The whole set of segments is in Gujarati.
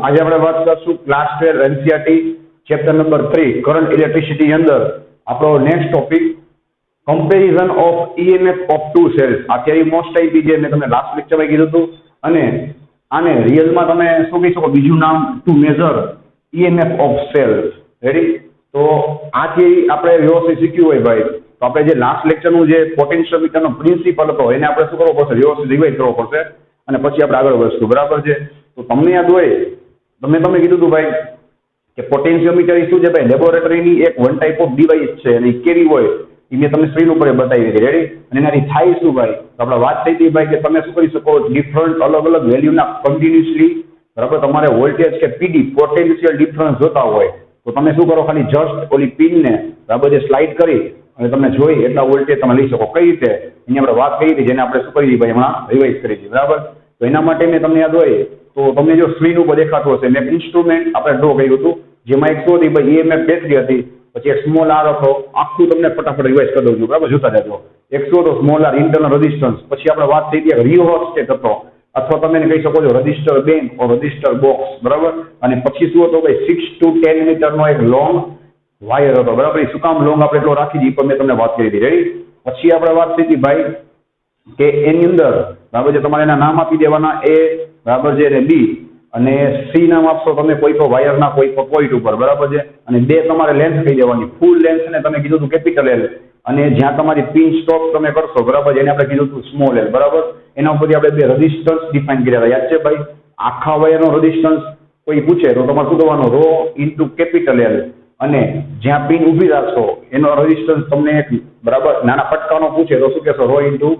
આજે આપણે વાત કરશું class 12 NCERT chapter number 3 current electricity અંદર આપણો next topic comparison of EMF of two cells. આ થિયરી મોસ્ટ આઈપી જે મેં તમને લાસ્ટ લેક્ચરમાં કીધું હતું, અને આને રિયલમાં તમે શું કહી શકો, બીજું નામ to measure EMF of cells. Ready? તો આ થિયરી આપણે વ્યવસ્થિત શીખ્યું હોય ભાઈ, તો આપણે જે લાસ્ટ લેક્ચરનું જે પોટેન્શિયોમીટરનો પ્રિન્સિપલ હતો એને આપણે શું કરવો પડશે, વ્યવસ્થિત રિવાઇઝ કરવો પડશે, અને પછી આપણે આગળ વધશું. બરાબર છે? તો તમને યાદ હોય, તમે કીધું હતું ભાઈ કે પોટેન્શિયોમીટર એ શું છે ભાઈ, લેબોરેટરીની એક વન ટાઈપ ઓફ ડિવાઇસ છે, અને એ કેવી હોય એ મેં તમને સ્ક્રીન ઉપર બતાવી હતી. રેડી? અને એનાથી થાય શું ભાઈ, તો આપણે વાત થઈ હતી ભાઈ કે તમે શું કરી શકો, ડિફરન્ટ અલગ અલગ વેલ્યુના કન્ટિન્યુઅસલી, બરાબર, તમારે વોલ્ટેજ કે પીડી પોટેન્શિયલ ડિફરન્સ જોતા હોય તો તમે શું કરો, ખાલી જસ્ટ ઓલી પિનને બરાબર જે સ્લાઇડ કરી અને તમે જોઈ એટલા વોલ્ટેજ તમે લઈ શકો. કઈ રીતે એની આપણે વાત કરી હતી, જેને આપણે શું કરી ભાઈ હમણાં રિવાઇઝ કરી હતી. બરાબર? તો એના માટે મેં તમને યાદ હોય તો તમને જો સ્ક્રીન ઉપર દેખાતું હશે, મેં ઇન્સ્ટ્રુમેન્ટ આપણે ડ્રો કર્યું હતું, જેમાં એક શું હતી ભાઈ, ઈએમએફ બેટરી હતી, પછી એક સ્મોલ આર હતો. આખું તમને ફટાફટ રિવાઇઝ કરી દઉં છું, બરાબર, જોતા જજો. એક શું હતો, સ્મોલ આર ઇન્ટરનલ રેઝિસ્ટન્સ. પછી આપણે વાત થઈ હતી રિયોસ્ટેટ હતો, અથવા તમે એને કહી શકો છો રજિસ્ટર બેંક ઓર રજિસ્ટર બોક્સ. બરાબર? અને પછી શું હતો ભાઈ, 6 to 10 મીટરનો એક લોંગ વાયર હતો. બરાબર? એ શું કામ લોંગ આપણે એટલો રાખી દીધી, પણ મેં તમને વાત કરી હતી. રેડી? પછી આપણે વાત થઈ હતી ભાઈ કે એની અંદર બરાબર છે, તમારે એના નામ આપી દેવાના, એ બરાબર છે, અને બી અને સી નામ આપશો તમે કોઈ પણ વાયરના કોઈ પણ પોઈન્ટ ઉપર. બરાબર છે? અને બે તમારે લેન્થ કહી દેવાની, ફૂલ લેન્થ ને તમે કીધું હતું કેપિટલ એલ, અને જ્યાં તમારી પિન સ્ટોપ તમે કરશો, બરાબર, એને આપણે કીધું હતું સ્મોલ એલ. બરાબર? એના ઉપરથી આપણે બે રેઝિસ્ટન્સ ડિફાઇન કર્યા હતા, યાદ છે ભાઈ? આખા વાયરનો રેઝિસ્ટન્સ કોઈ પૂછે તો તમારે શું કરવાનું, રો ઇન્ટુ કેપિટલ એલ, અને જ્યાં પિન ઊભી રાખશો એનો રેઝિસ્ટન્સ તમને એક બરાબર નાના પટકાનો પૂછે તો શું કહેશો, રો ઇન્ટુ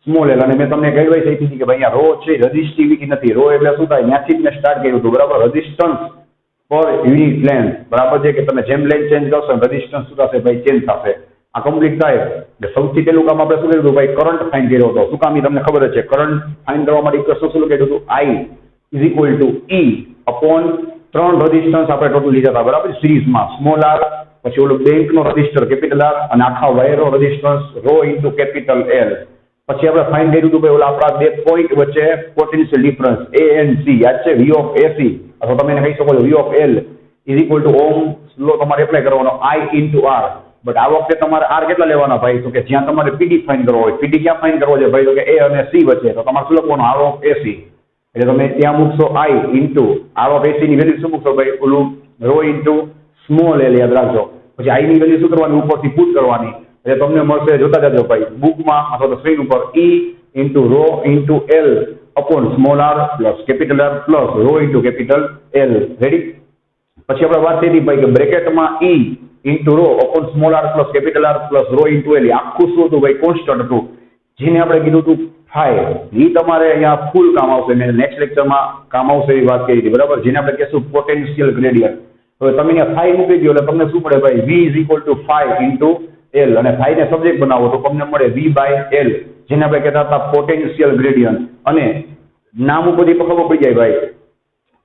સ્મોલ એલ. અને મેં તમને એડવાઇસ આપી હતી કે ભાઈ અહીંયા રો છે રેઝિસ્ટિવિટી નથી, રો એટલે શું થાય, ત્યાંથી જ મેં સ્ટાર્ટ કર્યું હતું. બરાબર? રેઝિસ્ટન્સ પર યુનિટ લેન્થ. બરાબર છે? કે તમે જેમ લેન્થ ચેન્જ કરશો રેઝિસ્ટન્સ શું થશે ભાઈ, ચેન્જ થશે. આ કમ્પ્લીટ થાય એટલે સૌથી પહેલું કામ આપણે શું કર્યું ભાઈ, કરંટ ફાઇન્ડ કર્યો હતો. શું કામ એ તમને ખબર જ છે, કરંટ ફાઇન્ડ કરવા માટે ઇક્વેશન શું કર્યું હતું, I is equal two E upon 3 resistance આપણે ટોટલ લીધા હતા. બરાબર? સિરીઝમાં સ્મોલ આર, પછી ઓલો બેંકનો રજિસ્ટર કેપિટલ આર, અને આખા વાયરનો resistance rho into capital L. પછી આપણે ફાઇન્ડ કર્યું હતું ભાઈ ઓલા આપણા બે પોઈન્ટ વચ્ચે potential difference A and C, યાદ છે? V of AC, અથવા તમે એને કહી શકો છો V of L is equal to ohm's law તમારે એપ્લાય કરવાનો, I ઇન્ટુ R. બટ આ વખતે તમારે R કેટલા લેવાના ભાઈ, તો કે જ્યાં તમારે પીડી ફાઇન્ડ કરવો હોય, પીડી ક્યાં ફાઇન્ડ કરવો છે ભાઈ, તો કે A અને C વચ્ચે, તો તમારે શું લખવાનું, R of AC. એટલે તમે ત્યાં મૂકશો I into R of AC ની વેલ્યુ શું મૂકશો ભાઈ, ઓલું રો ઇન્ટુ સ્મોલ એલ, યાદ રાખજો. પછી I ની વેલ્યુ શું કરવાની, ઉપરથી પુટ કરવાની, એટલે તમને મળશે, જોતા જજો ભાઈ બુકમાં અથવા તો સ્ક્રીન ઉપર, E into rho into L upon small R plus capital R plus rho into capital L. Ready? પછી આપણે વાત થઈ હતી ભાઈ કે બ્રેકેટમાં E into rho upon small R plus capital R plus rho into L, આખું શું હતું ભાઈ, કોન્સ્ટન્ટ હતું, જેને આપણે કીધું હતું ફાઈ. એ તમારે અહીંયા ફૂલ કામ આવશે, મેં નેક્સ્ટ લેક્ચરમાં કામ આવશે એવી વાત કરી હતી. બરાબર? જેને આપણે કહેશું પોટેન્શિયલ ગ્રેડિયન્ટ. હવે તમે અહીંયા ફાઈ મૂકી દો એટલે તમને શું પડે ભાઈ, V is equal to phi into L, અને ફાઈ ને સબ્જેક્ટ બનાવો તો તમને મળે V બાય એલ, જેને આપણે કહેતા હતા પોટેન્શિયલ ગ્રેડિયન્ટ. અને નામ ઉપરથી ખબર પડી જાય ભાઈ,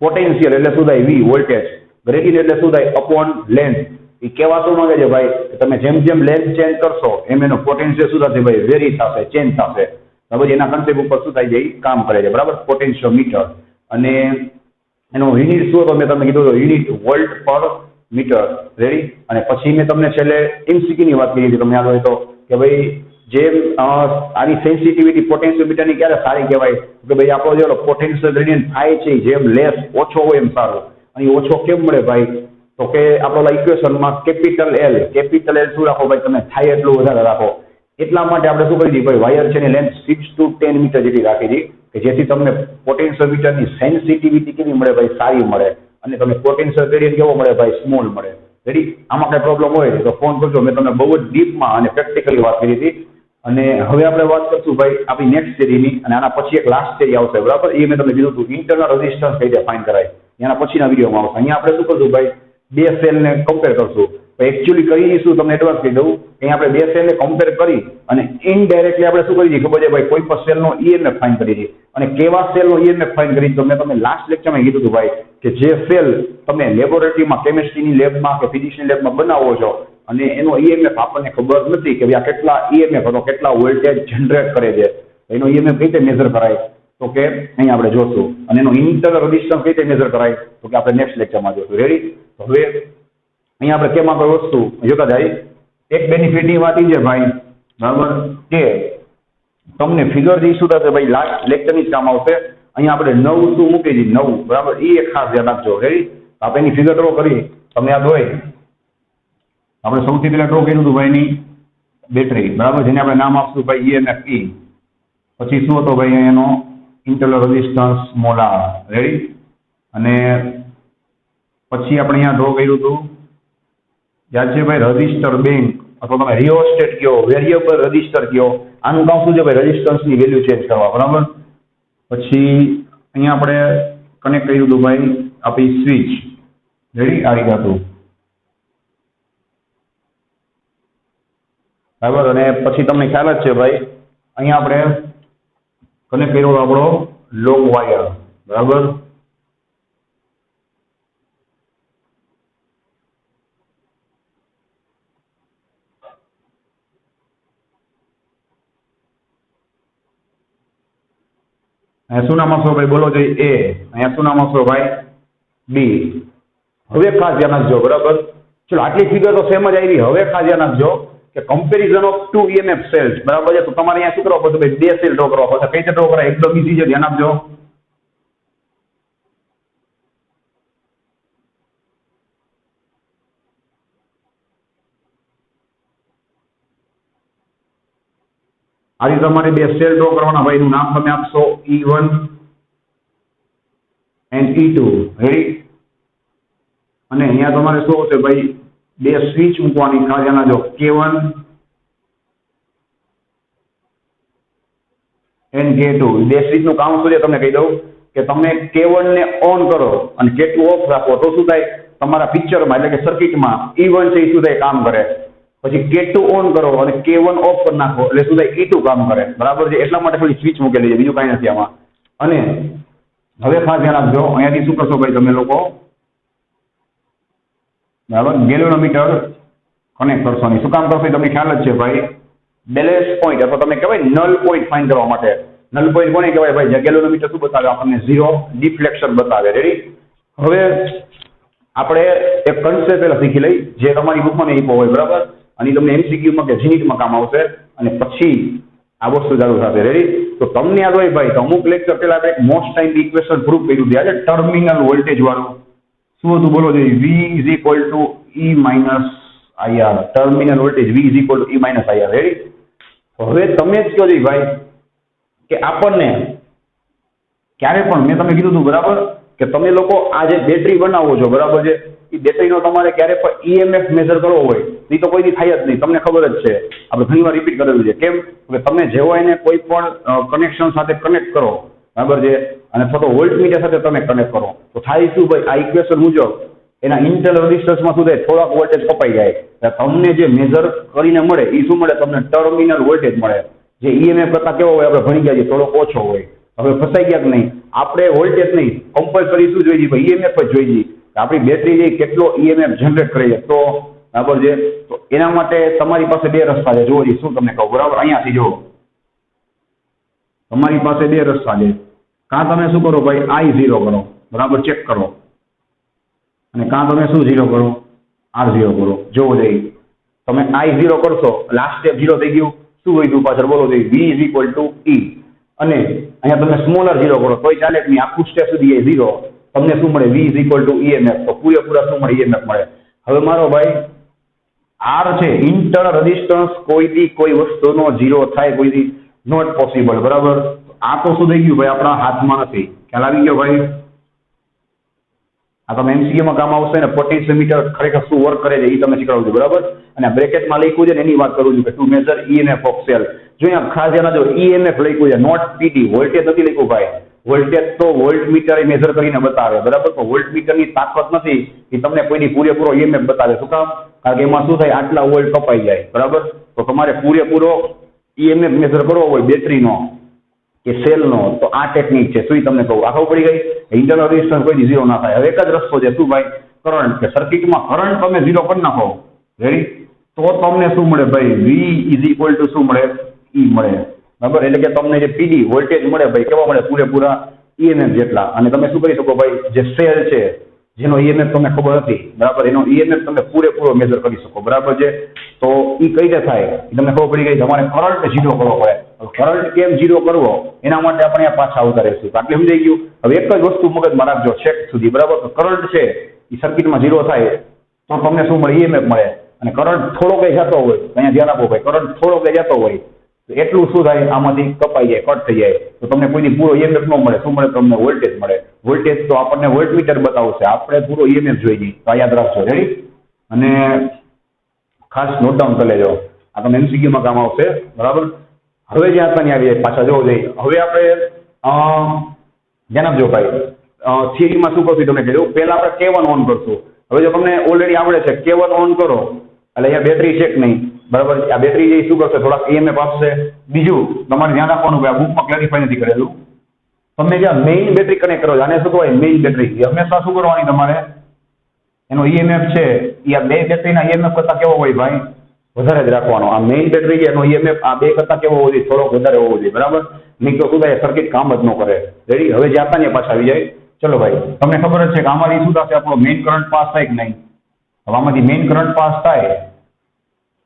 પોટેન્શિયલ એટલે શું થાય, V વોલ્ટેજ, ગ્રેડિયન્ટ એટલે શું થાય, અપોન લેન્થ. એ કહેવા શું માંગે છે ભાઈ, તમે જેમ જેમ લેન્થ ચેન્જ કરશો એમ એનો પોટેન્શિયલ શું થશે ભાઈ, વેરી થશે, ચેન્જ થશે. બરાબર? એના કન્સેપ્ટ ઉપર શું થાય છે, એ કામ કરે છે. બરાબર? પોટેન્શિયોમીટર. અને એનો યુનિટ શું હતો, મેં તમને કીધું હતું યુનિટ વોલ્ટ પર મીટર. રેડી? અને પછી મેં તમને છેલ્લે એમસીક્યુ ની વાત કરી હતી, તમને યાદ હોય તો, કે ભાઈ જેમ આની સેન્સિટિવિટી પોટેન્શિયોમીટરની ક્યારે સારી કહેવાય, કે ભાઈ આપણો જે પોટેન્શિયલ ગ્રેડિયન્ટ થાય છે જેમ લેસ ઓછો હોય એમ સારું. અને ઓછો કેમ મળે ભાઈ, તો કે આપણો ઇક્વેશનમાં કેપિટલ એલ શું રાખો ભાઈ, તમે થાય એટલું વધારે રાખો. એટલા માટે આપણે શું કરી દીધી ભાઈ, વાયર છે એની લેન્થ 6 to 10 મીટર જેટલી રાખી હતી, કે જેથી તમને પોટેન્શિયોમીટરની સેન્સિટિવિટી કેવી મળે ભાઈ, સારી મળે, અને તમને પોટેન્શિયલ ગ્રેડિયન્ટ કેવો મળે ભાઈ, સ્મોલ મળે. રેડી? આમાં કઈ પ્રોબ્લેમ હોય તો ફોન કરજો, મેં તમને બહુ જ ડીપમાં અને પ્રેક્ટિકલી વાત કરી હતી. અને હવે આપણે વાત કરશું ભાઈ આપણી નેક્સ્ટ સિરીઝની, અને આના પછી એક લાસ્ટ સિરીઝ આવશે. બરાબર? એ મેં તમને કીધું હતું ઇન્ટરનલ રેઝિસ્ટન્સ કઈ રીતે ફાઇન્ડ કરાય, એના પછીના વિડીયોમાં આવશે. અહીંયા આપણે શું કરશું ભાઈ, બે સેલને કમ્પેર કરશું. એકચ્યુઅલી કરીશું, તમને એડવાન્સ કહી દઉં, અહીંયા આપણે બે સેલને કમ્પેર કરી અને ઇનડાયરેક્ટલી આપણે શું કરી દઈએ ખબર છે ભાઈ, કોઈ પણ સેલનો ઈએમએફ ફાઇન્ડ કરી દઈએ. અને કેવા સેલનો ઈએમએફ ફાઇન્ડ કરી, તો મેં તમને લાસ્ટ લેક્ચરમાં કીધું હતું ભાઈ, કે જે સેલ તમે લેબોરેટરીમાં કેમિસ્ટ્રીની લેબમાં કે ફિઝિક્સની લેબમાં બનાવો છો, અને એનો ઈએમએફ આપણને ખબર નથી કે ભાઈ આ કેટલા ઈએમએફ હતો, કેટલા વોલ્ટેજ જનરેટ કરે છે, એનો ઈએમએફ કઈ રીતે મેઝર કરાય, તો કે અહીંયા આપણે જોશું અને એનો ઇન્ટરનલ રેઝિસ્ટન્સ કઈ રીતે મેઝર કરાય તો કે આપણે નેક્સ્ટ લેક્ચરમાં જોશું. રેડી? તો હવે અહીંયા આપણે કેમ આપણે વસ્તુ જોતા જાય. એક બેનિફિટ ની વાત એ છે ભાઈ, બરાબર, કે તમને ફિગર જે શું થશે ભાઈ લાસ્ટ લેક્ચરની જ કામ આવશે. અહીંયા આપણે 9 શું મૂકી દીધી 9, બરાબર, એ એક ખાસ ધ્યાન રાખજો. રેડી? આપણે એની ફિગર ડ્રો કરી, તમને યાદ હોય આપણે સૌથી પહેલા ડ્રો કર્યું હતું ભાઈ એની બેટરી, બરાબર, જેને આપણે નામ આપશું ભાઈ EMF E. પછી શું હતો ભાઈ એનો internal resistance small r. Ready? અને પછી આપણે અહીંયા ડ્રો કર્યું હતું યાદ છે ભાઈ રજિસ્ટર બેંક અથવા તમે રિયોસ્ટેટ કયો, વેરિયેબલ રજિસ્ટર કયો, આનું કામ શું છે ભાઈ રેઝિસ્ટન્સની વેલ્યુ ચેન્જ કરવા, બરાબર. પછી અહીંયા આપણે કનેક્ટ કર્યું હતું ભાઈ આપણી સ્વિચ. રેડી? આ રીતે હતું, બરાબર. અને પછી તમને ખ્યાલ જ છે ભાઈ અહીંયા આપણે કનેક્ટ કર્યો આપણો લોંગ વાયર, બરાબર. અહીંયા શું નામ આપશો ભાઈ બોલો જોઈએ A, અહીંયા શું નામ આપશો ભાઈ B. હવે ખાસ ધ્યાન રાખજો, બરાબર. ચલો આટલી ફિગર તો સેમ જ આવી. હવે ખાસ ધ્યાન રાખજો કે કમ્પેરિઝન ઓફ 2 EMF સેલ્સ, બરાબર છે. તો તમારે અહીંયા શું કરવા પડશે ભાઈ, 2 સેલ ડ્રો કરવા પડશે. કઈ રીતે ડ્રો કરાય એકદમ ઈઝી છે, ધ્યાન આપજો. આ રીતે તમારે 2 સેલ ડ્રો કરવાના ભાઈ. એનું નામ તમે આપશો E1 and E2. રેડી? અને અહીંયા તમારે શું હશે ભાઈ 2 સ્વિચ મૂકવાની. ખાસ ધ્યાન રાખજો K1 and K2. 2 સ્વિચ નું કામ શું છે તમને કહી દઉં કે તમે K1 ને ઓન કરો અને K2 ઓફ રાખો તો શું થાય તમારા પિક્ચરમાં એટલે કે સર્કિટમાં E1 છે એ શું થાય કામ કરે. પછી K2 ઓન કરો અને K1 ઓફ કરી નાખો એટલે શું થાય E2 કામ કરે, બરાબર છે. એટલા માટે થોડી સ્વિચ મૂકેલી છે, બીજું કાંઈ નથી આમાં. અને હવે ખાસ ધ્યાન રાખજો અહીંયાથી શું કરશો ભાઈ તમે લોકો, બરાબર, ગેલ્વેનોમીટર કનેક્ટ કરશો નહીં. શું કામ કરશો તમને ખ્યાલ જ છે ભાઈ, બેલેન્સ પોઈન્ટ અથવા તમે કહેવાય નલ પોઈન્ટ ફાઇન્ડ કરવા માટે. નલ પોઈન્ટ કોને કહેવાય ભાઈ, ગેલ્વેનોમીટર શું બતાવે આપણને, 0 ડિફ્લેક્શન બતાવે. રેડી? હવે આપણે એક કન્સેપ્ટ પહેલા શીખી લઈ જે તમારી બુકમાં નહીં હોય, બરાબર, અને તમને MCQ માં કે જીનીટમાં કામ આવશે અને પછી આ વસ્તુ ચાલુ થશે. રેડી? તો તમને યાદ હોય ભાઈ તો અમુક લેક્ચર પહેલા આપણે મોસ્ટ ટાઈમ ઇક્વેશન પ્રૂફ કર્યું હતું, આજે ટર્મિનલ વોલ્ટેજ વાળું. શું હતું બોલો જોઈએ, V E IR. Terminal voltage V E IR. Ready? હવે તમે જ કહો ભાઈ કે આપણને ક્યારે પણ મેં તમને કીધું હતું, બરાબર, કે તમે લોકો આ જે બેટરી બનાવો છો, બરાબર છે, એ બેટરીનો તમારે ક્યારે પણ EMF મેઝર કરવો હોય એ તો કોઈથી થાય જ નહીં. તમને ખબર જ છે, આપણે ઘણી વાર રિપીટ કરેલું છે. કેમ કે તમે જેવો એને કોઈ પણ કનેક્શન સાથે કનેક્ટ કરો, બરાબર છે, અને અથવા તો વોલ્ટમીટર સાથે તમે કનેક્ટ કરો તો થાય શું ભાઈ, આ ઇક્વેશન મુજબ એના ઇન્ટરનલ રેઝિસ્ટન્સમાં શું થાય થોડાક વોલ્ટેજ કપાઈ જાય. તમને જે મેઝર કરીને મળે એ શું મળે તમને ટર્મિનલ વોલ્ટેજ મળે, જે EMF કરતા કેવો હોય આપણે ભણી ગયા છીએ થોડોક ઓછો હોય. હવે ફસાઈ ગયા કે નહીં, આપણે વોલ્ટેજ નહીં કમ્પલસરી શું જોઈએ ભાઈ EMF જ જોઈએ. આપણી બેટરી જે કેટલો EMF જનરેટ કરે છે તો, બરાબર છે. તો એના માટે તમારી પાસે 2 રસ્તા છે. જુઓ શું તમને કહું, બરાબર, અહીંયાથી જુઓ તમારી પાસે 2 રસ્તા છે. કાં તમે શું કરો ભાઈ I0 કરો, બરાબર, ચેક કરો, અને કાં તમે શું 0 કરો, R0 કરો. જોવો જોઈએ તમે I0 કરશો લાસ્ટ સ્ટેપ 0 થઈ ગયું, શું વધ્યું પાછળ બોલો જોઈએ, V E. અને અહીંયા તમે સ્મોલર 0 કરો તોય ચાલે જ નહીં, આખું સ્ટેપ સુધી 0. તમને શું મળે, V EMF. તો પૂરેપૂરા શું મળે, EMF મળે. હવે મારો ભાઈ R છે ઇન્ટરનલ રેઝિસ્ટન્સ, કોઈથી કોઈ વસ્તુનો 0 થાય કોઈથી નોટ પોસિબલ, બરાબર. આ તો શું થઈ ગયું ભાઈ આપણા હાથમાં નથી. ખ્યાલ આવી ગયો ભાઈ? આ તમે MCQ માં કામ આવશે ને, પોટેન્શિયોમીટર ખરેખર શું વર્ક કરે છે એ તમે શીખવાડું છું, બરાબર. અને બ્રેકેટમાં લખ્યું છે ને એની વાત કરું છું કે two measure EMF of cell. જો અહીંયા ખાસ ધ્યાન જો EMF લખ્યું છે, નોટ PT. વોલ્ટેજ નથી લખ્યું ભાઈ. વોલ્ટેજ તો વોલ્ટમીટર મેઝર કરીને બતાવે, બરાબર. તો વોલ્ટમીટરની તાકાત નથી એ તમને કોઈની પૂરેપૂરો EMF બતાવે. શું કામ? કારણ કે એમાં શું થાય આટલા વોલ્ટ કપાઈ જાય, બરાબર. તો તમારે પૂરેપૂરો EMF મેઝર કરવો હોય બેટરીનો કે સેલનો તો આ ટેકનિક છે. શું તમને કહું, આખો પડી ગઈ. ઇન્ટરનલ રેઝિસ્ટન્સ કોઈ 0 ના થાય. હવે એક જ રસ્તો છે, શું ભાઈ, કરંટ. કે સર્કિટમાં કરંટ તમે 0 કરી નાખો, રેડી, તો તમને શું મળે ભાઈ, V શું મળે, E મળે. બરાબર, એટલે કે તમને જે પીડી વોલ્ટેજ મળે ભાઈ કેવા મળે પૂરેપૂરા ઈએમએફ જેટલા. અને તમે શું કરી શકો ભાઈ, જે સેલ છે જેનો ઈએમએફ તમને ખબર હતી બરાબર, એનો ઈએમએફ તમે પૂરેપૂરો મેજર કરી શકો બરાબર છે. તો એ કઈ રીતે થાય એ તમને ખબર પડી ગઈ. તમારે કરંટ ઝીરો કરવો પડે. કરંટ કેમ ઝીરો કરવો એના માટે આપણે અહીંયા પાછા આવતા રહીશું. આટલે સમજાઈ ગયું. હવે એક જ વસ્તુ મગજમાં રાખજો છેક સુધી બરાબર. તો કરંટ છે એ સર્કિટમાં ઝીરો થાય તો તમને શું મળે, ઈએમએફ મળે. અને કરંટ થોડો કઈ જતો હોય તો અહીંયા ધ્યાન આપો ભાઈ, કરંટ થોડો કઈ જતો હોય તો એટલું શું થાય, આમાંથી કપાઈ જાય, કટ થઈ જાય. તો તમને કોઈની પૂરો ઈએમએફ ન મળે. શું મળે તમને, વોલ્ટેજ મળે. વોલ્ટેજ તો આપણને વોલ્ટમીટર બતાવશે, આપણે પૂરો ઈએમએફ જોઈ જઈએ. તો આ યાદ રાખજો. રેડી? અને ખાસ નોટ ડાઉન કરી લેજો, આ તમને એમસીક્યુમાં કામ આવશે બરાબર. હવે જ્યાં આપણને આવી જાય પાછા જોવો જોઈએ. હવે આપણે ધ્યાન આપજો ભાઈ, થિયરીમાં શું કરશું તમને કહ્યું. પહેલા આપણે K1 ઓન કરશું. હવે જો તમને ઓલરેડી આવડે છે K1 ઓન કરો એટલે અહીંયા બેટરી છે કે નહીં બરાબર. આ બેટરી જે શું કરશે, થોડાક ઈએમએફ આપશે. બીજું તમારે ધ્યાન રાખવાનું કે આ બુકમાં ક્લેરિફાઈ નથી કરેલું. તમે જ્યાં મેઇન બેટરી કનેક્ટ કરો, આને શું કહેવાય મેઇન બેટરી, હંમેશા શું કરવાની તમારે, એનો ઈએમએફ છે એ આ બે બેટરીના ઈએમએફ કરતા કેવો હોય ભાઈ, વધારે જ રાખવાનો. આ મેઇન બેટરી છે એનો ઈએમએફ આ બે કરતા કેવો હોવો જોઈએ, થોડોક વધારે હોવો જોઈએ બરાબર. નહીં તો શું થાય, સર્કિટ કામ જ ન કરે. રેડી? હવે જાતા ને પાછા આવી જાય. ચલો ભાઈ, તમને ખબર જ છે કે આમાંથી શું થશે, આપણો મેઇન કરંટ પાસ થાય કે નહીં. હવે આમાંથી મેઇન કરંટ પાસ થાય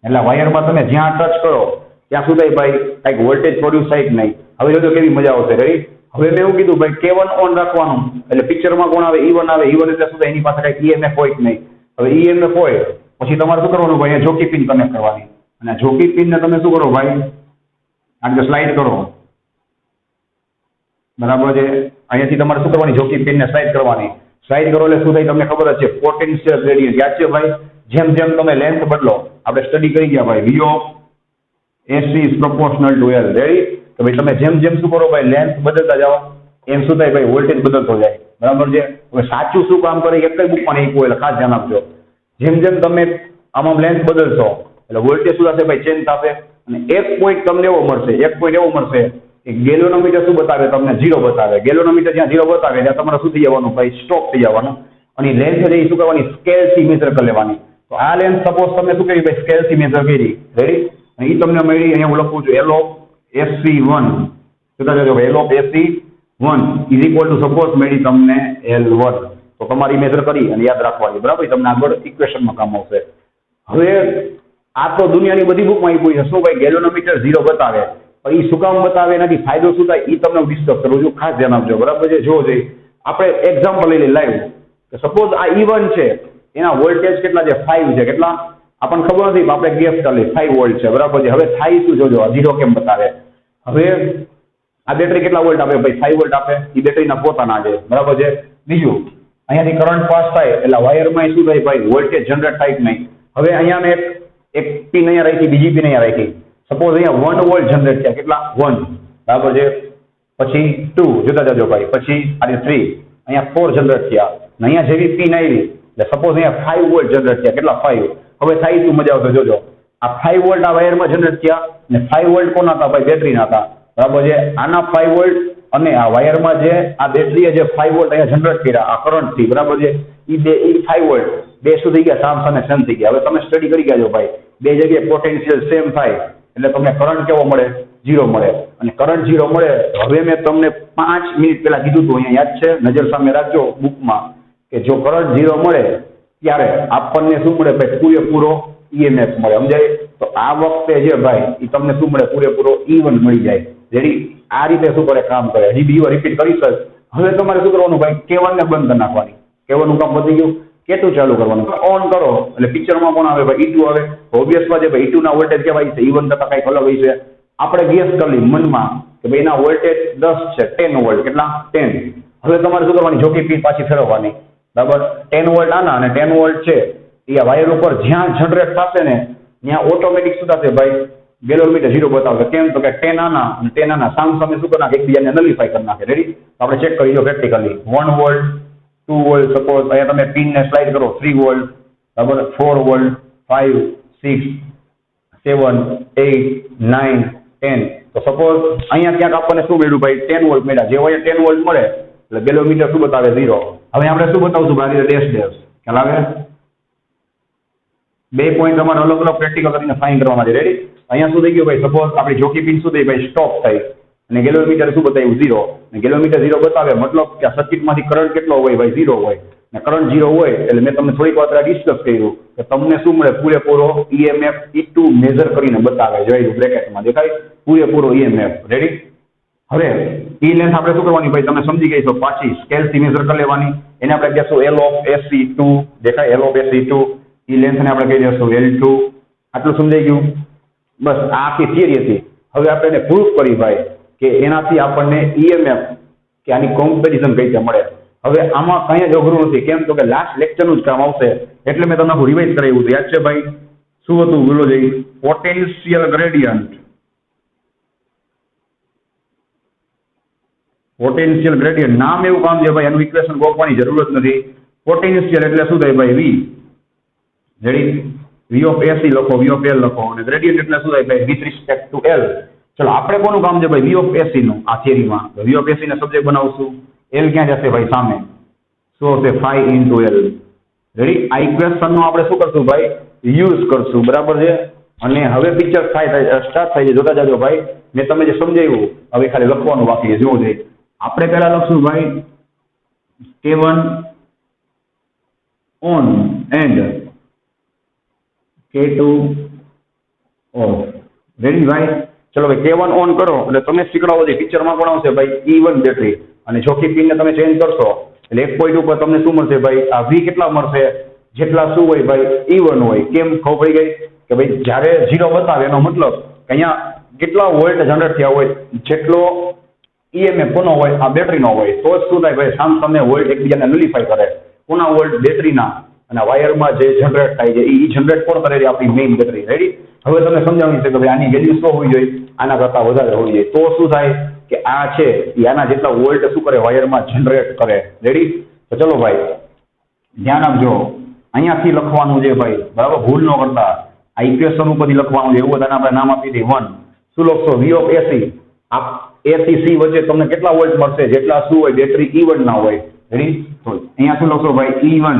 એટલે વાયરમાં તમે જ્યાં ટચ કરો ત્યાં શું થાય ભાઈ, કંઈક વોલ્ટેજ પ્રોડ્યુસ થાય કે નહીં. હવે જોજો કેવી મજા આવશે. રેડી? હવે મેં એવું કીધું ભાઈ K1 ઓન રાખવાનું એટલે પિક્ચરમાં કોણ આવે, E1 આવે. E1 એટલે શું થાય, એની પાસે કંઈક ઈએમએફ હોય કે નહીં. હવે ઈએમએફ હોય પછી તમારે શું કરવાનું ભાઈ, જોકી પિન કનેક્ટ કરવાની. અને જોકી પિનને તમે શું કરો ભાઈ, આગળ સ્લાઇડ કરો બરાબર છે. અહીંયાથી તમારે શું કરવાની, જોકી પિનને સ્લાઇડ કરવાની. સ્લાઇડ કરો એટલે શું થાય તમને ખબર જ છે, પોટેન્શિયલ ગ્રેડિયન્ટ. યાદ છે ભાઈ, જેમ જેમ તમે લેન્થ બદલો, આપણે સ્ટડી કરી ગયા ભાઈ, V of SC is proportional to L. Ready? તો ભાઈ તમે જેમ જેમ શું કરો ભાઈ, લેન્થ બદલતા જાઓ એમ શું થાય ભાઈ, વોલ્ટેજ બદલતો જાય બરાબર છે. હવે સાચું શું કામ કરે એક જ બુકમાં નહીં કોઈ, એટલે ખાસ ધ્યાન આપજો. જેમ જેમ તમે આમાં લેન્થ બદલશો એટલે વોલ્ટેજ શું થશે ભાઈ, ચેન્જ થશે. અને એક પોઈન્ટ તમને એવો મળશે, એક પોઈન્ટ એવો મળશે કે ગેલોનોમીટર શું બતાવે તમને, ઝીરો બતાવે. ગેલોનોમીટર જ્યાં ઝીરો બતાવે ત્યાં તમારે શું થઈ જવાનું ભાઈ, સ્ટોપ થઈ જવાનું. અને લેન્થ છે એ શું કરવાની, સ્કેલથી મેજર કરી લેવાની. તો આ લેન્થ સપોઝ તમે શું કરી ભાઈ, સ્કેલથી મેજર કરી. રેડી? અને એ તમને મળી, અહીંયા હું લખું છું L of SC1. શું થશે ભાઈ, L of SC1 is equal two suppose મળી તમને L1. તો તમારી મેજર કરી અને યાદ રાખવાની બરાબર. તમને આગળ ઇક્વેશનમાં કામ આવશે. હવે આ તો દુનિયાની બધી બુકમાં આવી છે શું ભાઈ, ગેલોનોમીટર ઝીરો બતાવે. એ શું કામ બતાવે, એનાથી ફાયદો શું થાય એ તમને ડિસ્કસ કરું છું. ખાસ ધ્યાન આપજો બરાબર છે. જોવો જોઈએ આપણે એક્ઝામ્પલ લઈ લઈએ લાઈવ. સપોઝ આ E1 છે, એના વોલ્ટેજ કેટલા છે, 5 છે. કેટલા આપણને ખબર નથી, આપણે ગેસ કરી 5 વોલ્ટ છે બરાબર છે. હવે થાય શું જોજો, આ ઝીરો કેમ બતાવે. હવે આ બેટરી કેટલા વોલ્ટ આપે ભાઈ, 5 વોલ્ટ આપે. એ બેટરીના પોતાના છે બરાબર છે. બીજું અહીંયાથી કરંટ પાસ થાય એટલે વાયરમાં શું થાય ભાઈ, વોલ્ટેજ જનરેટ થાય કે નહીં. હવે અહીંયા મેં એક પિન અહીંયા રાખી, બીજી પિન અહીંયા રાખી. સપોઝ અહીંયા 1 વોલ્ટ જનરેટ થયા. કેટલા, 1 બરાબર છે. પછી 2 જોતા જજો ભાઈ. પછી આ 3, અહીંયા 4 જનરેટ થયા. અને અહીંયા જેવી પિન આવી એટલે સપોઝ અહીંયા 5 વોલ્ટ જનરેટ થયા. કેટલા, 5. હવે થાય શું મજા આવશે જોજો. આ 5 વોલ્ટ આ વાયરમાં જનરેટ થયા અને 5 વોલ્ટ કોના હતા ભાઈ, બેટરીના હતા બરાબર છે. આના 5 વોલ્ટ અને આ વાયરમાં જે આ બેટરીએ જે 5 વોલ્ટ અહીંયા જનરેટ કર્યા આ કરંટથી બરાબર છે, એ 5 વોલ્ટ બે શું થઈ ગયા, સામ સામે સેમ થઈ ગયા. હવે તમે સ્ટડી કરી ગયા છો ભાઈ, બે જગ્યાએ પોટેન્શિયલ સેમ થાય એટલે તમને કરંટ કેવો મળે, ઝીરો મળે. અને કરંટ ઝીરો મળે. હવે મેં તમને 5 મિનિટ પહેલા કીધું હતું, અહીંયા યાદ છે, નજર સામે રાખજો બુકમાં, કે જો કરંટ ઝીરો મળે ત્યારે આપણને શું મળે ભાઈ, પૂરેપૂરો ઈએમએફ મળે. સમજાય? તો આ વખતે જે ભાઈ એ તમને શું મળે, પૂરેપૂરો E1 મળી જાય. રેડી? આ રીતે શું કરે, કામ કરે. હજી બીજી વાર રિપીટ કરીશ. હવે તમારે શું કરવાનું ભાઈ, K1 ને બંધ કરી નાખવાની. K1 નું કામ પતી ગયું. K2 ચાલુ કરવાનું. ઓન કરો એટલે પિક્ચરમાં કોણ આવે ભાઈ, E2 આવે. ઓબ્વિયસમાં જે ભાઈ E2 ના વોલ્ટેજ કેવાય છે, E1 કરતા કઈક અલગ હોય છે. આપણે ગેસ કરી મનમાં કે ભાઈ એના વોલ્ટેજ 10 છે, 10 વોલ્ટ. કેટલા, 10. હવે તમારે શું કરવાની, જોકી પીન પાછી ફેરવવાની બરાબર. 10 વોલ્ટ આના અને 10 વોલ્ટ છે એ વાયર ઉપર જ્યાં જનરેટ થશે ને ત્યાં ઓટોમેટિક શું થશે ભાઈ, ગેલોમીટર ઝીરો બતાવશે. કેમ તો કે 10 આના અને 10 આના સામ સામે શું કરી નાખે, એકબીજાને નલિફાઈ કરી નાખે. રેડી? આપણે ચેક કરી લો પ્રેક્ટિકલી. 1 વોલ્ટ, 2 વોલ્ટ, સપોઝ અહીંયા તમે પિનને સ્લાઇડ કરો, 3 વોલ્ટ બરાબર, 4 વોલ્ટ, 5, 6, 7, 8, 9, 10. તો સપોઝ અહીંયા ક્યાંક આપણને શું મળ્યું ભાઈ, 10 વોલ્ટ મળ્યા. જે હોય 10 વોલ્ટ મળે એટલે ગેલોમીટર શું બતાવે, 0. હવે આપણે શું બતાવશું ભાઈ, ડેશ. ખ્યાલ આવે? 2 પોઈન્ટ તમારે અલગ અલગ પ્રેક્ટિકલ કરીને ફાઇન કરવાના છે. રેડી? અહીંયા શું થઈ ગયું ભાઈ, સપોઝ આપણી જોકી પિન શું થઈ ભાઈ સ્ટોપ થઈ અને ગેલોમીટર શું બતાવ્યું 0, અને ગેલોમીટર 0 બતાવે મતલબ કે આ સર્કિટમાંથી કરંટ કેટલો હોય ભાઈ 0 હોય, અને કરંટ 0 હોય એટલે મેં તમને થોડીક વાર ડિસ્કસ કર્યું કે તમને શું મળે, પૂરેપૂરો EMF E2 મેઝર કરીને બતાવે, જોઈ બ્રેકેટમાં દેખાય પૂરેપૂરો EMF. રેડી? હવે ઈ લેન્થ આપણે શું કરવાની ભાઈ, તમે સમજી ગઈ છો, પાછી સ્કેલથી મેઝર કરી લેવાની. એને આપણે કહેશું L of SE2, દેખાય L of SE2, ઈ લેન્થને આપણે કહી દઈશું L2. આટલું સમજાઈ ગયું? બસ આ આખી થિયરી હતી. હવે આપણે એને પ્રૂફ કરી ભાઈ કે એનાથી આપણને EMF કે આની કોમ્પેરિઝન કઈ રીતે મળે. હવે આમાં કઈ જ અઘરું નથી, કેમ તો કે લાસ્ટ લેક્ચરનું જ કામ આવશે, એટલે મેં તમને રિવાઇઝ કરાવ્યું હતું. યાદ છે ભાઈ? શું હતું બોલો જઈ? Potential gradient. પોટેન્શિયલ ગ્રેડિયન્ટ નામ એવું કામ છે ભાઈ, એનું ઇક્વેશન ગોખવાની જરૂર જ નથી. પોટેન્શિયલ એટલે શું થાય ભાઈ? V. Ready? V of AC લખો, V of L લખો, અને ગ્રેડિયન્ટ એટલે શું થાય ભાઈ? With respect to L. ચલો આપણે કોનું કામ છે ભાઈ? V of AC નું. આ થિયરીમાં V of AC ને સબ્જેક્ટ બનાવશું. L ક્યાં જશે ભાઈ? સામે. શું હશે? 5 into L. રેડી? આ ઇક્વેશન નો આપણે શું કરશું ભાઈ? યુઝ કરશું. બરાબર છે? અને હવે પિક્ચર સ્ટાર્ટ થાય છે, જોતા જાજો ભાઈ. મેં તમે જે સમજાવ્યું હવે ખાલી લખવાનું બાકી છે, જોવો જોઈએ. આપણે પહેલા લખશું ભાઈ K1 on and K2 off. Ready ભાઈ? ચલો ભાઈ K1 ઓન કરો એટલે તમે શીખડાવો છો, પિક્ચરમાં પણ આવશે ભાઈ E1 બેટરી, અને ચોખ્ખી પિનને તમે ચેન્જ કરશો એટલે એક પોઈન્ટ ઉપર તમને શું મળશે ભાઈ? આ V કેટલા મળશે? જેટલા શું હોય ભાઈ? E1 હોય. કેમ? ખબર પડી ગઈ કે ભાઈ જ્યારે 0 બતાવે એનો મતલબ કે અહીંયા કેટલા વોલ્ટ જનરેટ થયા હોય, જેટલો EMF કોનો હોય? આ બેટરીનો હોય. તો જ શું થાય ભાઈ? સામે વોલ્ટ એકબીજાને નુલિફાય કરે. કોના વોલ્ટ? બેટરીના. અને વાયરમાં જે જનરેટ થાય છે એ જનરેટ કોણ કરે છે? આપણી મેઇન બેટરી. રેડી? હવે તમે સમજાવવાની છે કે ભાઈ આની વેલ્યુ શું હોવી જોઈએ? આના કરતા વધારે હોવી જોઈએ. તો શું થાય કે આ છે એ આના જેટલા વોલ્ટ શું કરે? વાયરમાં જનરેટ કરે. રેડી? તો ચલો ભાઈ ધ્યાન આપજો, અહીંયાથી લખવાનું છે ભાઈ, બરાબર? ભૂલ ન કરતા. આ ઇક્વેશન ઉપરથી લખવાનું છે. એવું બધાને આપણે નામ આપી દઈએ 1. શું લખશો? V of AC. આ A થી C વચ્ચે તમને કેટલા વોલ્ટ મળશે? જેટલા શું હોય? બેટરી E1 ના હોય. રેડી? તો અહીંયા શું લખશો ભાઈ? E1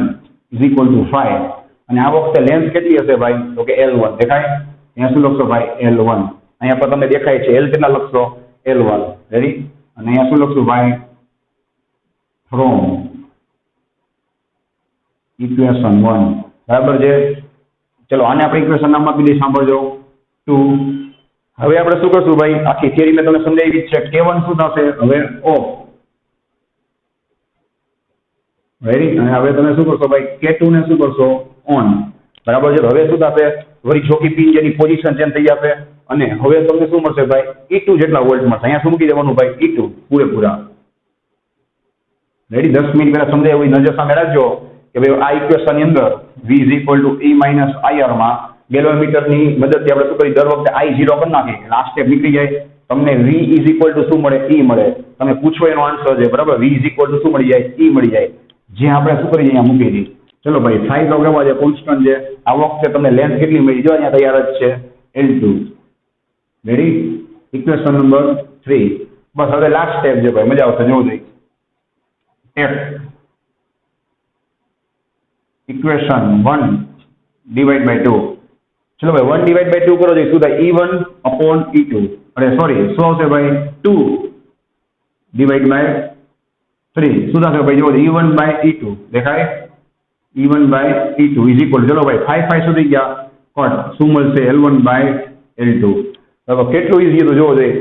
is equal to 5. અને આ વખતે લેન્થ કેટલી હશે ભાઈ? તો કે L1. દેખાય? અહીંયા શું લખશો ભાઈ? L1. અહીંયા પર તમને દેખાય છે L કેટલા લખશો? L1. રેડી? અને અહીંયા શું લખશું ભાઈ? From equation 1. બરાબર છે? ચલો આને આપણે ઇક્વેશન નામ આપી દઈએ, સાંભળજો 2. હવે આપણે શું કરશું ભાઈ? આખી થિયરી મેં તમને સમજાવી છે. K1 શું થશે હવે? ઓફ. રેડી? અને હવે તમે શું કરશો ભાઈ? K2 ને શું કરશો? ઓન. બરાબર છે? હવે શું થશે? વળી ચોકી પિન જેની પોઝિશન ચેન્જ થઈ જશે, અને હવે તમને શું મળશે ભાઈ? E2 જેટલા વોલ્ટ મળશે. અહીંયા શું મૂકી દેવાનું ભાઈ? E2 પૂરેપૂરા. રેડી? 10 મિનિટ પહેલા સમજાય એવી નજર સામે રાખજો કે ભાઈ આ ઇક્વેશન ની અંદર V is equal to E minus IR માં ગેલોમીટરની મદદથી આપણે શું કરી? દર વખતે I0 કરી નાખીએ, લાસ્ટ સ્ટેપ નીકળી જાય. તમને V is equal to શું મળે? E મળે. તમે પૂછો એનો આન્સર છે. બરાબર? V is equal to શું મળી જાય? E મળી જાય. જે આપણે શું કરી અહીંયા મૂકી દઈએ. ચલો ભાઈ સાઈઝ તો કેવા છે? કોન્સ્ટન્ટ છે. આ વખતે તમને લેન્થ કેટલી મળી? જો અહીંયા તૈયાર જ છે L2. રેડી? Equation number 3. બસ હવે લાસ્ટ સ્ટેપ છે ભાઈ, મજા આવશે, જોવું જોઈએ. F equation 1 divide by 2. ચલો ભાઈ 1 ડિવાઈડ બાય 2 કરો જોઈએ. શું થાય? E1 upon E2. અરે સોરી, શું આવશે ભાઈ? 2 ડિવાઈડ બાય 3. શું થશે ભાઈ? જો E1 બાય E2. દેખાય? E1 by E2 is equal. ચલો ભાઈ 5 સુધી ગયા કટ. શું મળશે? L1 by L2. હવે કેટલું ઈઝી તો જોવો જોઈએ.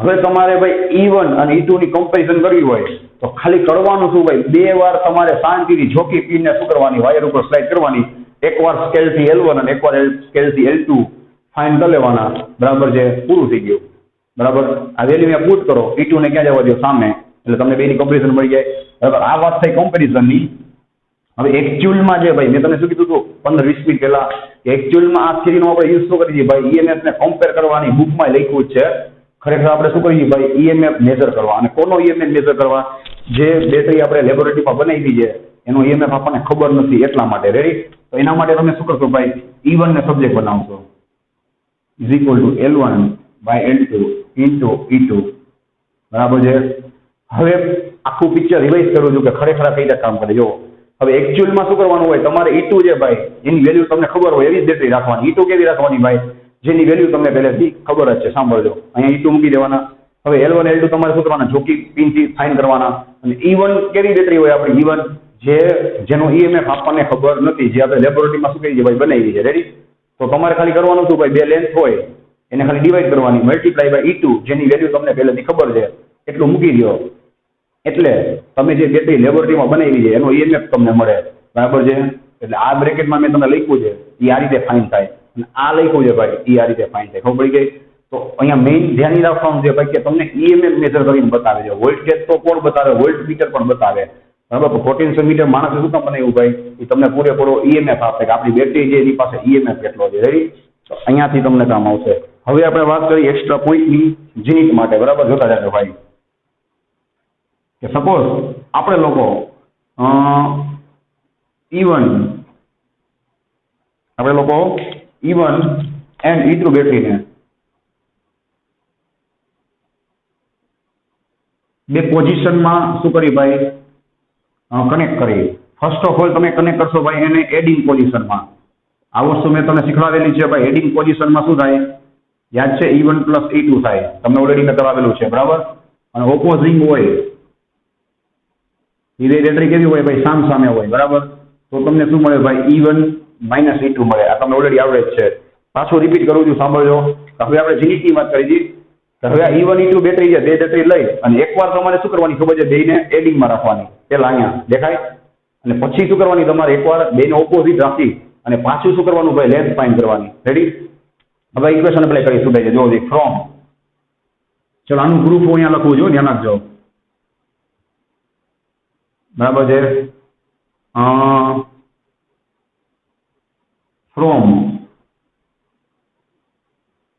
હવે તમારે ભાઈ E1 અને E2 ની કમ્પેરિઝન કરવી હોય તો ખાલી કરવાનું શું ભાઈ? 2 વાર તમારે શાંતિથી જોકી પિનને શું કરવાની? વાયર ઉપર સ્લાઇડ કરવાની. એકવાર સ્કેલથી L1 અને એકવાર સ્કેલથી L2 ફાઇન કરી લેવાના. બરાબર છે? પૂરું થઈ ગયું. બરાબર? આ વેલ્યુ અહીંયા પુટ કરો. E2 ને ક્યાં જવા દો? સામે. એટલે તમને બેની કમ્પેરિઝન મળી જાય. બરાબર? આ વાત થઈ કમ્પેરિઝનની. હવે એકચ્યુઅલમાં જે ભાઈ મેં તમને શું કીધું હતું 15-20 મિનિટ પહેલા, એકચ્યુઅલમાં આ થિયરીનો આપણે યુઝ શું કરી દઈએ ભાઈ? EMF ને કમ્પેર કરવાની બુકમાં લખ્યું જ છે. ખરેખર આપણે શું કરીએ ભાઈ? EMF મેજર કરવા. અને કોનો EMF મેજર કરવા? જે બેટરી આપણે લેબોરેટરીમાં બનાવી છે એનો EMF આપણને ખબર નથી એટલા માટે. રેડી? તો એના માટે તમે શું કરશો ભાઈ? E1 ને સબ્જેક્ટ બનાવશો is equal to L1 by L2 into E2. બરાબર છે? હવે આખું પિક્ચર રિવાઇઝ કરું છું કે ખરેખર કઈ રીતે કામ કરે. જો હવે એકચ્યુઅલમાં શું કરવાનું હોય? તમારે E2 છે ભાઈ એની વેલ્યુ તમને ખબર હોય એવી જ બેટરી રાખવાની. E2 કેવી રાખવાની ભાઈ? જેની વેલ્યુ તમને પહેલેથી ખબર જ છે. સાંભળજો, અહીંયા E2 મૂકી દેવાના. હવે L1 L2 તમારે શું કરવાના? જોકી પિનથી ફાઇન કરવાના. અને E1 કેવી બેટરી હોય આપણી? E1 જેનો EMF આપણને ખબર નથી, જે આપણે લેબોરેટરીમાં શું કરી ભાઈ બનાવી છે. રેડી? તો તમારે ખાલી કરવાનું શું ભાઈ? બે લેન્થ હોય એને ખાલી ડિવાઈડ કરવાની, મલ્ટીપ્લાય બાય E2, જેની વેલ્યુ તમને પહેલેથી ખબર છે એટલું મૂકી દો. એટલે તમે જે બેટરી લેબોરેટરીમાં બનાવી છે એનો EMF તમને મળે. બરાબર છે? એટલે આ બ્રેકેટમાં મેં તમને લખ્યું છે એ આ રીતે ફાઇન થાય, અને આ લખ્યું છે ભાઈ એ આ રીતે ફાઇન થાય. ખબર પડી ગઈ? તો અહીંયા મેઇન ધ્યાન રાખવાનું છે ભાઈ કે તમને EMF મેજર કરીને બતાવે છે. વોલ્ટેજ તો કોણ બતાવે? વોલ્ટ મીટર પણ બતાવે. બરાબર? પોટેન્શિયલ મીટર માણસે શું કામ બનાવ્યું ભાઈ? એ તમને પૂરેપૂરો EMF આપે કે આપણી બેટરી છે એની પાસે EMF કેટલો છે. રેડી? તો અહીંયાથી તમને કામ આવશે. હવે આપણે વાત કરીએ એક્સ્ટ્રા પોઈન્ટની જીનિટ માટે. બરાબર? જોતા જાજો ભાઈ કે સપોઝ આપણે લોકો E1 એન્ડ E2 બેટરીને બે પોઝિશનમાં શું કરી ભાઈ? કનેક્ટ કરી. ફર્સ્ટ ઓફ ઓલ તમે કનેક્ટ કરશો ભાઈ એને એડિંગ પોઝિશનમાં. આ વસ્તુ મેં તમને શીખવાડેલી છે ભાઈ. એડિંગ પોઝિશનમાં શું થાય? યાદ છે? E1 પ્લસ E2 થાય. તમને ઓલરેડી મેં કરાવેલું છે. બરાબર? અને ઓપોઝિંગ હોય એ બેટરી કેવી હોય ભાઈ? સામ સામે હોય. બરાબર? તો તમને શું મળે ભાઈ? E1 માઇનસ E2 મળે. આ તમને ઓલરેડી આવડે જ છે. પાછું રિપીટ કરું છું, સાંભળજો. હવે આપણે જીનિટની વાત કરી હતી. હવે આ E1 E2 બેટરી છે, બે બેટરી લઈ અને એકવાર તમારે શું કરવાની ખબર છે? બેને એડિંગમાં રાખવાની. પેલા અહીંયા દેખાય, અને પછી શું કરવાની? તમારે એકવાર બેને ઓપોઝિટ રાખી અને પાછું શું કરવાનું ભાઈ? લેન્થ ફાઇન્ડ કરવાની. રેડી? હવે ઇક્વેશન એપ્લાય કરીશું ભાઈ. જો ફ્રોમ, ચલો આનું પ્રૂફ હું અહીંયા લખું છું, ધ્યાન રાખજો. બરાબર છે? From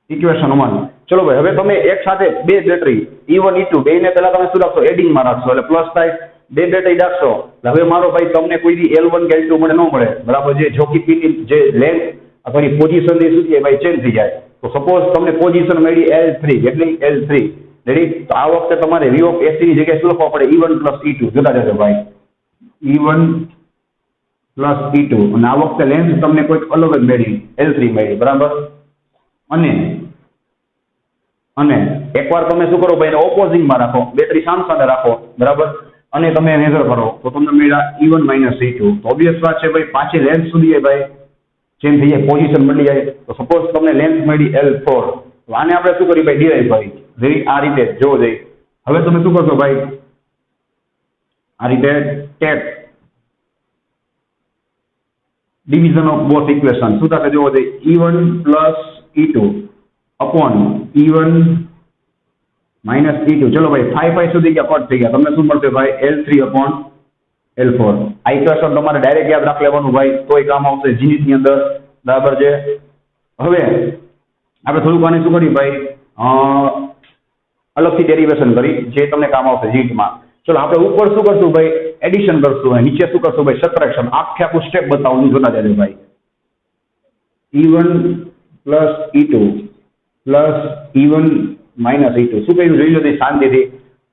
equation 1. ચલો ભાઈ, હવે તમે એક સાથે બે બેટરી E1 E2 બેને પહેલા તમે શું રાખશો? એડિંગમાં રાખશો એટલે પ્લસ થાય. બે બેટરી રાખશો એટલે હવે મારો ભાઈ તમને કોઈ દી L1 કે L2 મળે ન મળે. બરાબર છે? જોકી પીની જે લેન્થ અથવા પોઝિશન શું છે ભાઈ? ચેન્જ થઈ જાય. તો સપોઝ તમને પોઝિશન મળી L3, એટલી L3. રેડી? તો આ વખતે તમારે V ઓફ AC ની જગ્યાએ શું લખવા પડે? E1 plus E2. જોતા જજો ભાઈ, E1 પ્લસ E2. અને આ વખતે લેન્થ તમને કોઈક અલગ જ મળી, L3 મળી. બરાબર? અને એકવાર તમે શું કરો ભાઈ? એને ઓપોઝિંગમાં રાખો, બેટરી સામે રાખો. બરાબર? અને તમે મેઝર કરો તો તમને મળ્યા E1 માઇનસ E2. તો ઓબ્વિયસ વાત છે ભાઈ, પાછી લેન્થ સુધી ભાઈ ચેન્જ થઈ જાય, પોઝિશન બદલી જાય. તો સપોઝ તમને લેન્થ મળી L4, તો આને આપણે શું કરી ભાઈ? ડિવાઈડ ભાઈ. આ રીતે જોવો જઈ. હવે તમે શું કરશો ભાઈ? આ રીતે tech division of both equation. શું થશે જોવો જઈ? E1 plus E2 upon E1 minus E2. चलो भाई 5 સુધી ગયા, કટ થઈ ગયા. તમને શું મળશે ભાઈ? L3 upon L4. આ ઇક્વેશન તમારે ડાયરેક્ટ યાદ રાખી લેવાનું ભાઈ, તોય કામ આવશે જીનિટ ની અંદર. બરાબર છે? હવે આપણે થોડુંક આને શું કરી ભાઈ? અલગથી ડેરિવેશન કરી, જે તમને કામ આવશે જીનિટમાં. ચલો આપણે ઉપર શું કરશું ભાઈ? એડિશન કરશું. નીચે શું કરશું ભાઈ? સબટ્રેક્શન. આખું સ્ટેપ બતાવું, જોતા જજો ભાઈ. E1 plus E2 plus E1 minus E2. શું કર્યું જોઈ લો શાંતિથી.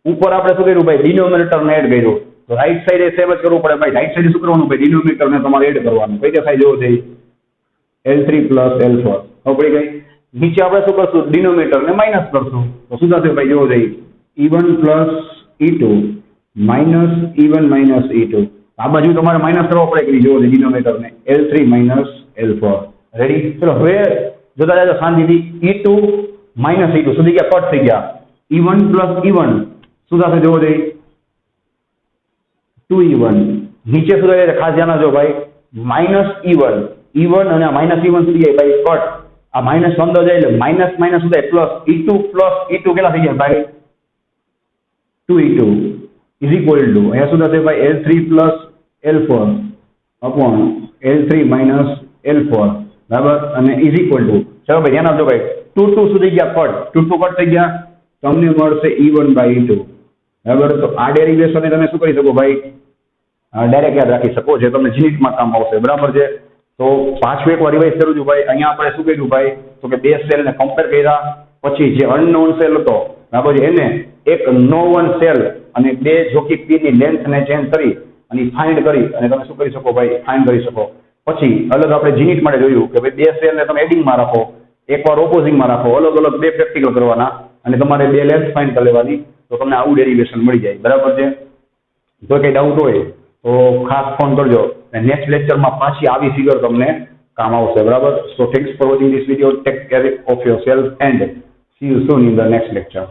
ઉપર આપણે શું કર્યું ભાઈ? ડિનોમિનેટરને એડ કર્યું. તો રાઈટ સાઈડે સેમ જ કરવું પડે ભાઈ. રાઈટ સાઈડે શું કરવાનું ભાઈ? ડિનોમિનેટરને તમારે એડ કરવાનું. કઈ રીતે થાય જોવો જોઈએ? L3 plus L4. ખબર પડી ગઈ? નીચે આપણે શું કરશું? ડિનોમિનેટરને માઇનસ કરશું. તો શું થશે ભાઈ? જોવો જોઈએ E1 plus E2 minus E1 minus E2. આ બાજુ તમારે માઇનસ કરવો પડે કે જોવો જોઈએ ડિનોમિનેટરને. L3 minus L4. રેડી? ચલો હવે જોતા જાજો શાંતિથી. E2 માઇનસ E2 સુધી ગયા, કટ થઈ ગયા. E1 પ્લસ E1 શું થશે જોવો જોઈએ? 2E1. નીચે શું થાય? ખાસ ધ્યાન આપજો ભાઈ. માઇનસ E1 અને આ માઇનસ E1 સુધી જાય ભાઈ, કટ. આ માઇનસ અંદર જાય એટલે માઇનસ માઇનસ શું થાય? પ્લસ E2 પ્લસ E2 કેટલા થઈ ગયા ભાઈ? 2E2 ઇઝ ઇક્વલ ટુ અહીંયા શું થશે ભાઈ? L3 plus L4 upon L3 minus L4. બરાબર? અને ઇઝ ઇક્વલ ટુ, ચલો ભાઈ ધ્યાન આપજો ભાઈ, 2 સુધી ગયા, કટ. 2 કટ થઈ ગયા, તમને મળશે E1 બાય E2. બરાબર? તો આ ડેરિવેશન તમે શું કરી શકો ભાઈ? ડાયરેક્ટ યાદ રાખી શકો, જે તમને જીનિટમાં કામ આવશે. બરાબર છે? તો પાછું એકવાર રિવાઇઝ કરું છું ભાઈ. અહીંયા આપણે શું કર્યું ભાઈ? તો કે બે સેલને કમ્પેર કર્યા, પછી જે અનનોન સેલ હતો, બરાબર છે, એને એક નોવન સેલ અને બે જોકી પીની લેન્થને ચેન્જ કરી અને ફાઇન્ડ કરી અને તમે શું કરી શકો ભાઈ? ફાઇન્ડ કરી શકો. પછી અલગ આપણે જીનિટ માટે જોયું કે ભાઈ બે સેલને તમે એડિંગમાં રાખો, એકવાર ઓપોઝિંગમાં રાખો, અલગ અલગ બે પ્રેક્ટિકલ કરવાના અને તમારે બે લેન્થ ફાઇન્ડ કરી લેવાની, તો તમને આવું ડેરિવેશન મળી જાય. બરાબર છે? જો કંઈ ડાઉટ હોય તો ખાસ ફોન કરજો. નેક્સ્ટ લેક્ચરમાં પાછી આવી ફિગર તમને કામ આવશે. બરાબર? સો thanks for watching this video. Take care of your self and C you soon in the next lecture.